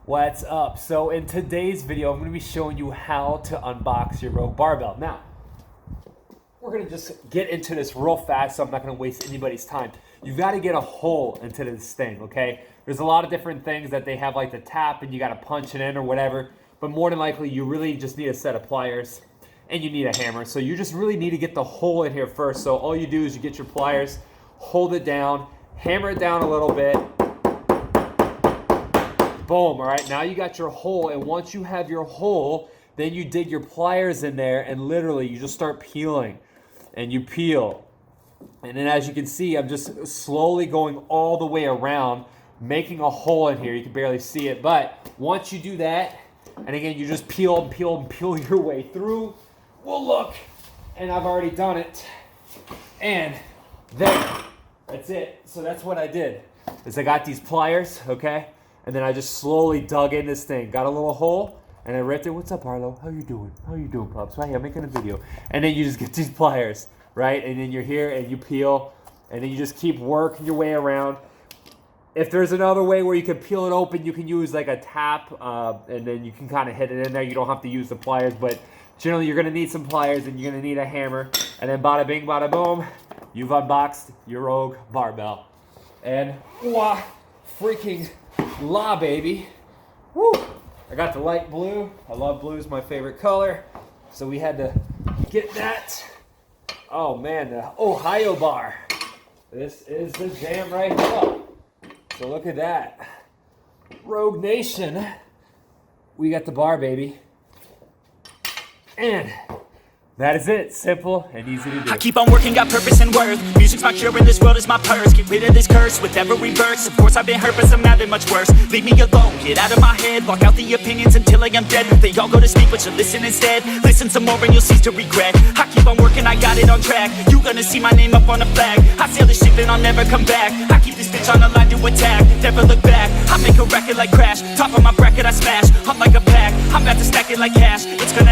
What's up? So in today's video, I'm going to be showing you how to unbox your Rouge barbell. Now, we're going to just get into this real fast, so I'm not going to waste anybody's time. You've got to get a hole into this thing, okay? There's a lot of different things that they have, like the tap, and you got to punch it in or whatever. But more than likely, you really just need a set of pliers, and you need a hammer. So you just really need to get the hole in here first. So all you do is you get your pliers, hold it down, hammer it down a little bit. Boom, all right, now you got your hole, and once you have your hole, then you dig your pliers in there, and literally you just start peeling, and you peel. And then as you can see, I'm just slowly going all the way around, making a hole in here. You can barely see it, but once you do that, and again, you just peel and peel and peel your way through. Well, look, and I've already done it, and there, that's it. So that's what I did, is I got these pliers, okay? And then I just slowly dug in this thing. Got a little hole, and I ripped it. What's up, Arlo? How you doing? How you doing, pups? Right here, I'm making a video. And then you just get these pliers, right? And then you're here, and you peel, and then you just keep working your way around. If there's another way where you can peel it open, you can use like a tap, and then you can kind of hit it in there. You don't have to use the pliers, but generally you're gonna need some pliers, and you're gonna need a hammer. And then bada bing, bada boom, you've unboxed your Rouge barbell. And wow, freaking la, baby. Woo! I got the light blue. I love blue, is my favorite color. So we had to get that. Oh man, the Ohio bar. This is the jam right here. So look at that. Rogue Nation. We got the bar, baby. And that is it. Simple and easy to do. I keep on working, got purpose and worth. Music's my cure and this world is my purse. Get rid of this curse with every verse. Of course I've been hurt, but some have been much worse. Leave me alone, get out of my head. Block out the opinions until I am dead. They all go to speak, but you listen instead. Listen some more and you'll cease to regret. I keep on working, I got it on track. You gonna see my name up on a flag. I sail this ship and I'll never come back. I keep this bitch on the line to attack. Never look back, I make a record like Crash. Top of my bracket I smash, hot like a pack. I'm about to stack it like cash. It's gonna